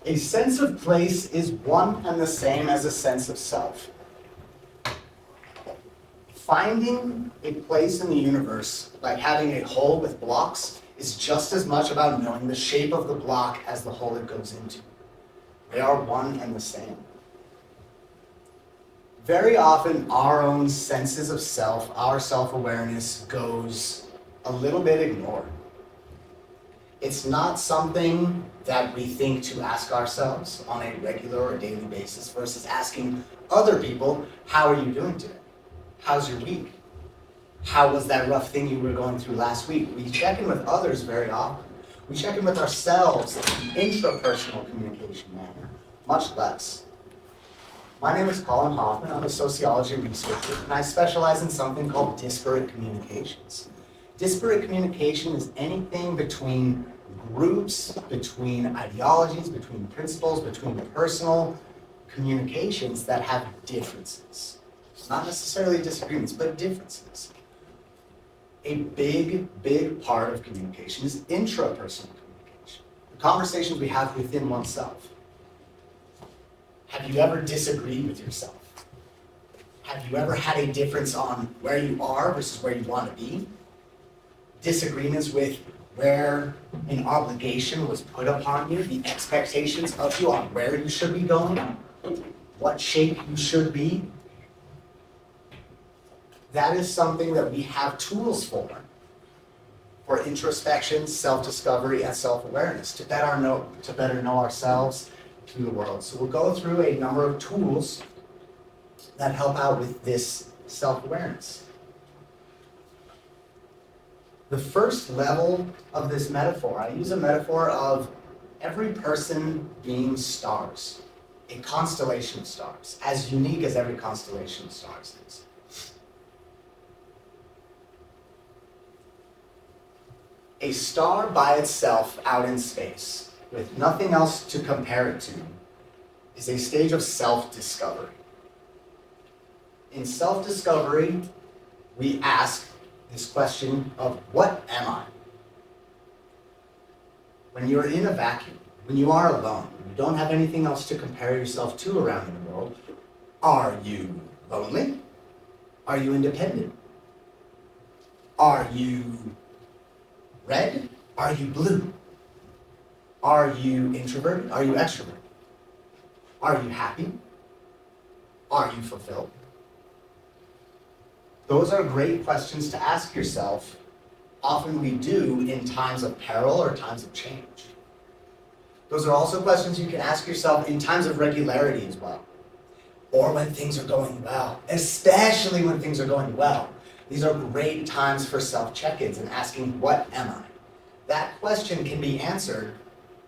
A sense of place is one and the same as a sense of self. Finding a place in the universe, like having a hole with blocks, is just as much about knowing the shape of the block as the hole it goes into. They are one and the same. Very often, our own senses of self, our self-awareness, goes a little bit ignored. It's not something that we think to ask ourselves on a regular or daily basis versus asking other people, how are you doing today? How's your week? How was that rough thing you were going through last week? We check in with others very often. We check in with ourselves in intrapersonal communication manner, much less. My name is Colin Hoffman. I'm a sociology researcher, and I specialize in something called disparate communications. Disparate communication is anything between groups, between ideologies, between principles, between personal communications that have differences. Not necessarily disagreements, but differences. A big part of communication is intrapersonal communication. The conversations we have within oneself. Have you ever disagreed with yourself? Have you ever had a difference on where you are versus where you want to be? Disagreements with where an obligation was put upon you, the expectations of you on where you should be going, what shape you should be. That is something that we have tools for introspection, self-discovery, and self-awareness, to better know ourselves to the world. So we'll go through a number of tools that help out with this self-awareness. The first level of this metaphor, I use a metaphor of every person being stars, a constellation of stars, as unique as every constellation of stars is. A star by itself out in space, with nothing else to compare it to, is a stage of self-discovery. In self-discovery, we ask this question of, what am I? When you're in a vacuum, when you are alone, when you don't have anything else to compare yourself to around in the world, are you lonely? Are you independent? Are you red? Are you blue? Are you introverted? Are you extroverted? Are you happy? Are you fulfilled? Those are great questions to ask yourself. Often we do in times of peril or times of change. Those are also questions you can ask yourself in times of regularity as well. Or when things are going well, especially when things are going well. These are great times for self-check-ins and asking, what am I? That question can be answered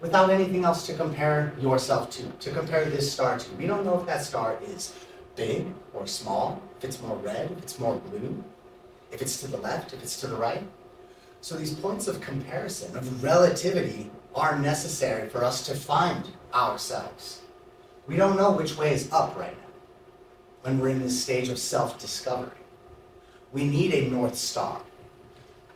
without anything else to compare yourself to compare this star to. We don't know if that star is big or small, if it's more red, if it's more blue, if it's to the left, if it's to the right. So these points of comparison, of relativity, are necessary for us to find ourselves. We don't know which way is up right now when we're in this stage of self-discovery. We need a North Star.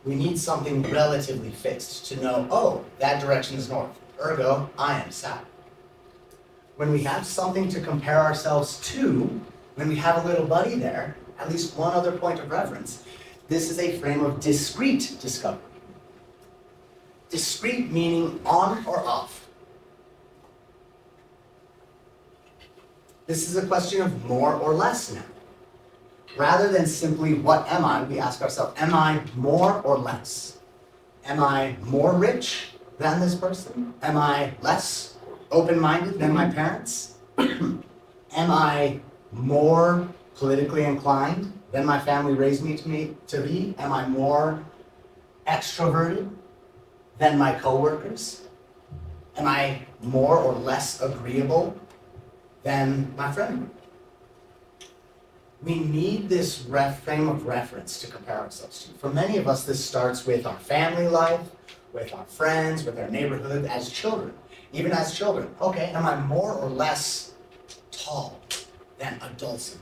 We need something relatively fixed to know, oh, that direction is north, ergo, I am south. When we have something to compare ourselves to, when we have a little buddy there, at least one other point of reference, this is a frame of discrete discovery. Discrete meaning on or off. This is a question of more or less now. Rather than simply, what am I, we ask ourselves, am I more or less? Am I more rich than this person? Am I less open-minded than my parents? Am I more politically inclined than my family raised me to be? Am I more extroverted than my coworkers? Am I more or less agreeable than my friend group? We need this frame of reference to compare ourselves to. For many of us, this starts with our family life, with our friends, with our neighborhood, as children. Even as children, okay, am I more or less tall than adults?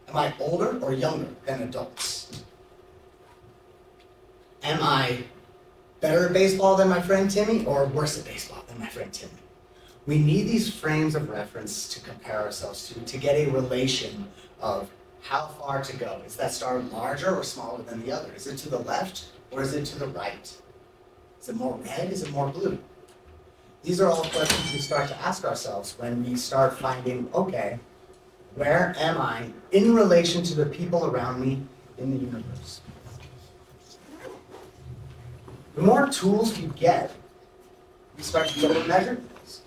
Am I older or younger than adults? Am I better at baseball than my friend Timmy, or worse at baseball than my friend Timmy? We need these frames of reference to compare ourselves to get a relation of how far to go. Is that star larger or smaller than the other? Is it to the left or is it to the right? Is it more red? Is it more blue? These are all questions we start to ask ourselves when we start finding, okay, where am I in relation to the people around me in the universe? The more tools we get, we start to be able to measure things.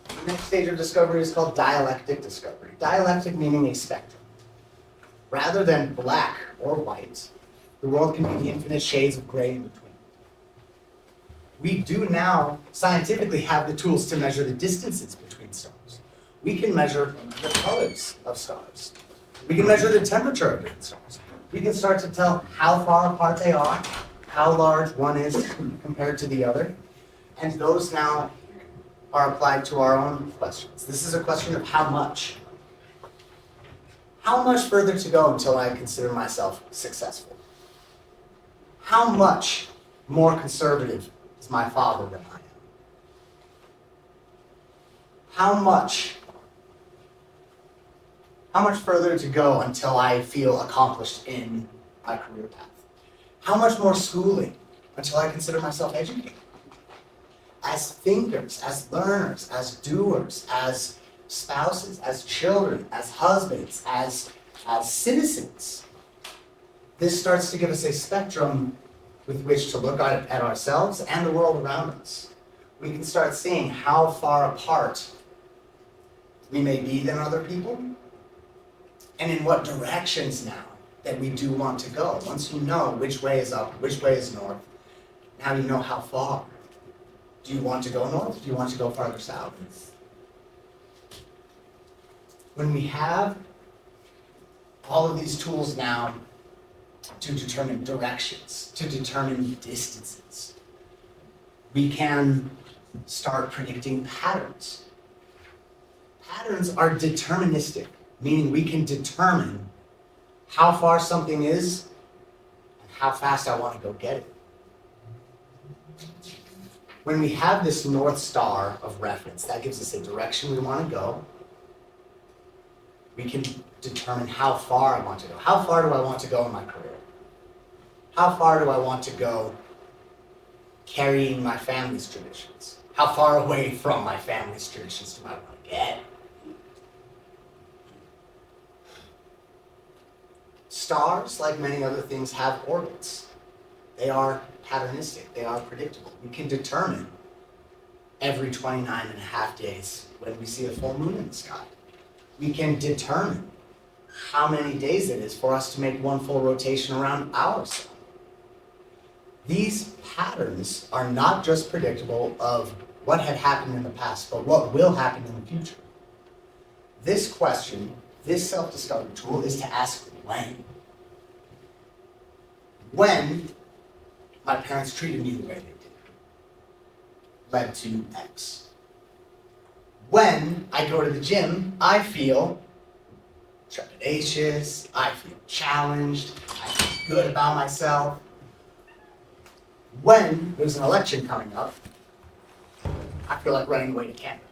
The next stage of discovery is called dialectic discovery. Dialectic meaning a spectrum. Rather than black or white, the world can be the infinite shades of gray in between. We do now scientifically have the tools to measure the distances between stars. We can measure the colors of stars. We can measure the temperature of different stars. We can start to tell how far apart they are, how large one is compared to the other, and those now are applied to our own questions. This is a question of how much. How much further to go until I consider myself successful? How much more conservative is my father than I am? How much further to go until I feel accomplished in my career path? How much more schooling until I consider myself educated? As thinkers, as learners, as doers, as spouses, as children, as husbands, as citizens, this starts to give us a spectrum with which to look at ourselves and the world around us. We can start seeing how far apart we may be than other people, and in what directions now that we do want to go. Once you know which way is up, which way is north, now you know how far. Do you want to go north? Do you want to go farther south? When we have all of these tools now to determine directions, to determine distances, we can start predicting patterns. Patterns are deterministic, meaning we can determine how far something is and how fast I want to go get it. When we have this North Star of reference, that gives us a direction we want to go. We can determine how far I want to go. How far do I want to go in my career? How far do I want to go carrying my family's traditions? How far away from my family's traditions do I want to get? Stars, like many other things, have orbits. They are patternistic. They are predictable. We can determine every 29 and a half days when we see a full moon in the sky. We can determine how many days it is for us to make one full rotation around our sun. These patterns are not just predictable of what had happened in the past, but what will happen in the future. This question, this self-discovery tool, is to ask when. When my parents treated me the way they did led to X. When I go to the gym, I feel trepidatious, I feel challenged, I feel good about myself. When there's an election coming up, I feel like running away to Canada.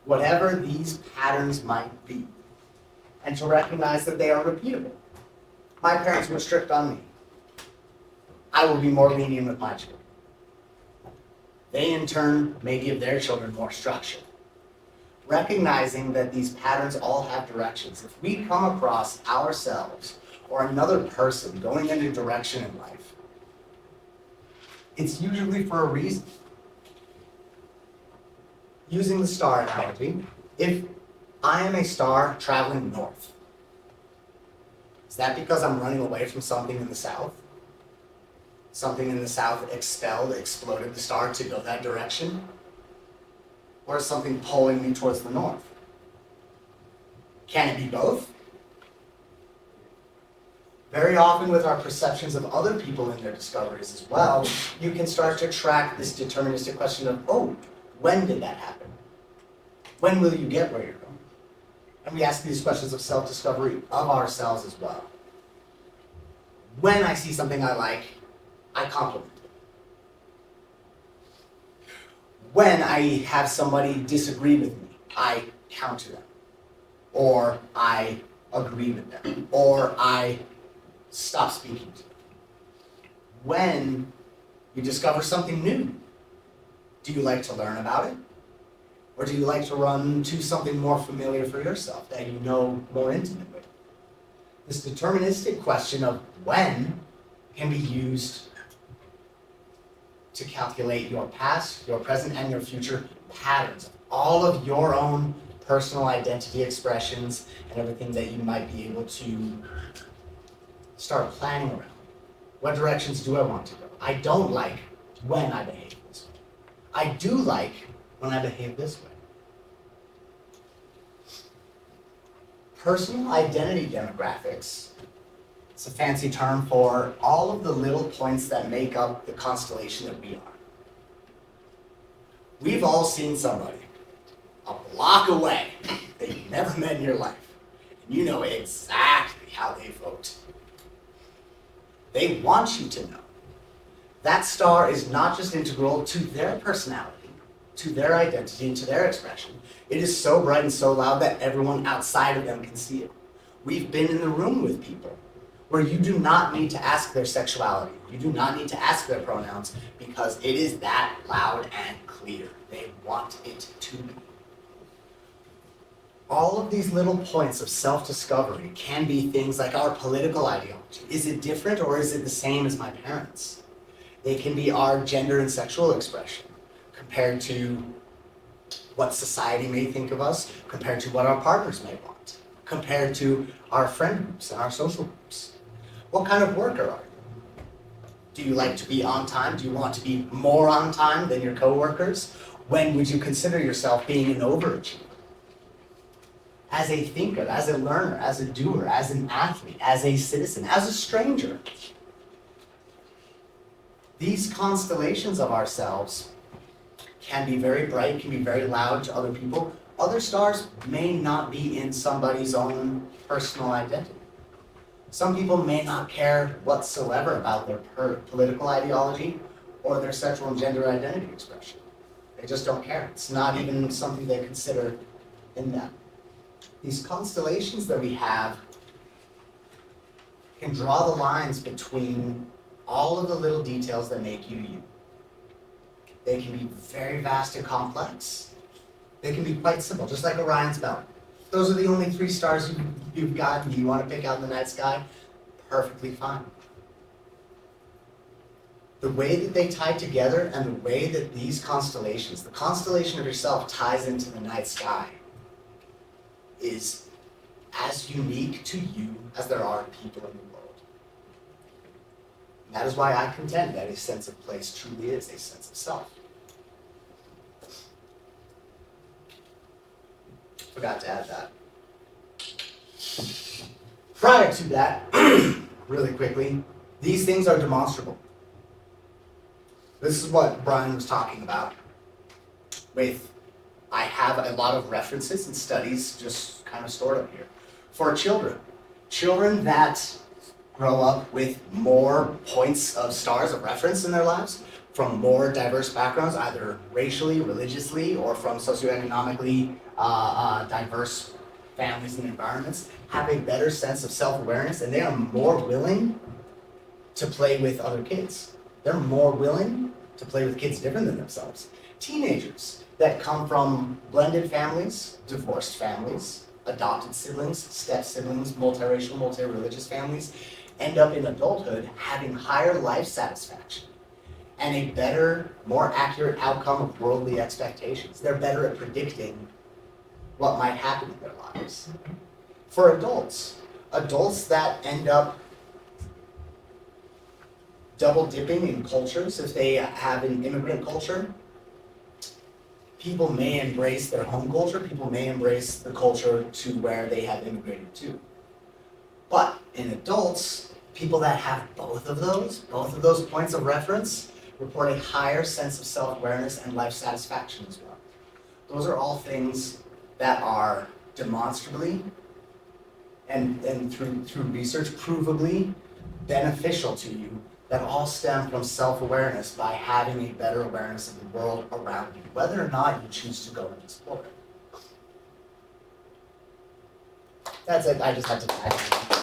Whatever these patterns might be, and to recognize that they are repeatable. My parents were strict on me. I will be more lenient with my children. They, in turn, may give their children more structure. Recognizing that these patterns all have directions. If we come across ourselves or another person going in a direction in life, it's usually for a reason. Using the star analogy, if I am a star traveling north, is that because I'm running away from something in the south? Something in the south exploded the star to go that direction? Or is something pulling me towards the north? Can it be both? Very often with our perceptions of other people and their discoveries as well, you can start to track this deterministic question of, oh, when did that happen? When will you get where you're going? And we ask these questions of self-discovery of ourselves as well. When I see something I like, I compliment it. When I have somebody disagree with me, I counter them, or I agree with them, or I stop speaking to them. When you discover something new, do you like to learn about it? Or do you like to run to something more familiar for yourself that you know more intimately? This deterministic question of when can be used to calculate your past, your present, and your future patterns, all of your own personal identity expressions and everything that you might be able to start planning around. What directions do I want to go? I don't like when I behave this way. I do like when I behave this way. Personal identity demographics. It's a fancy term for all of the little points that make up the constellation that we are. We've all seen somebody a block away that you've never met in your life, and you know exactly how they vote. They want you to know. That star is not just integral to their personality, to their identity, and to their expression. It is so bright and so loud that everyone outside of them can see it. We've been in the room with people where you do not need to ask their sexuality. You do not need to ask their pronouns because it is that loud and clear. They want it to be. All of these little points of self-discovery can be things like our political ideology. Is it different or is it the same as my parents? They can be our gender and sexual expression compared to what society may think of us, compared to what our partners may want, compared to our friend groups and our social groups. What kind of worker are you? Do you like to be on time? Do you want to be more on time than your coworkers? When would you consider yourself being an overachiever? As a thinker, as a learner, as a doer, as an athlete, as a citizen, as a stranger. These constellations of ourselves can be very bright, can be very loud to other people. Other stars may not be in somebody's own personal identity. Some people may not care whatsoever about their political ideology or their sexual and gender identity expression. They just don't care. It's not even something they consider in them. These constellations that we have can draw the lines between all of the little details that make you you. They can be very vast and complex. They can be quite simple, just like Orion's belt. Those are the only 3 stars you've got and you want to pick out in the night sky, perfectly fine. The way that they tie together and the way that these constellations, the constellation of yourself ties into the night sky, is as unique to you as there are people in the world. And that is why I contend that a sense of place truly is a sense of self. Forgot to add that. Prior to that, really quickly, these things are demonstrable. This is what Brian was talking about with, I have a lot of references and studies just kind of stored up here. For children that grow up with more points of stars of reference in their lives, from more diverse backgrounds, either racially, religiously, or from socioeconomically diverse families and environments, have a better sense of self-awareness, and they are more willing to play with other kids. They're more willing to play with kids different than themselves. Teenagers that come from blended families, divorced families, adopted siblings, step-siblings, multiracial, multi-religious families, end up in adulthood having higher life satisfaction and a better, more accurate outcome of worldly expectations. They're better at predicting what might happen in their lives. For adults that end up double dipping in cultures, if they have an immigrant culture, people may embrace their home culture, people may embrace the culture to where they have immigrated to. But in adults, people that have both of those points of reference, report a higher sense of self-awareness and life satisfaction as well. Those are all things that are demonstrably and through research provably beneficial to you that all stem from self-awareness by having a better awareness of the world around you, whether or not you choose to go and explore it. That's it. I just had to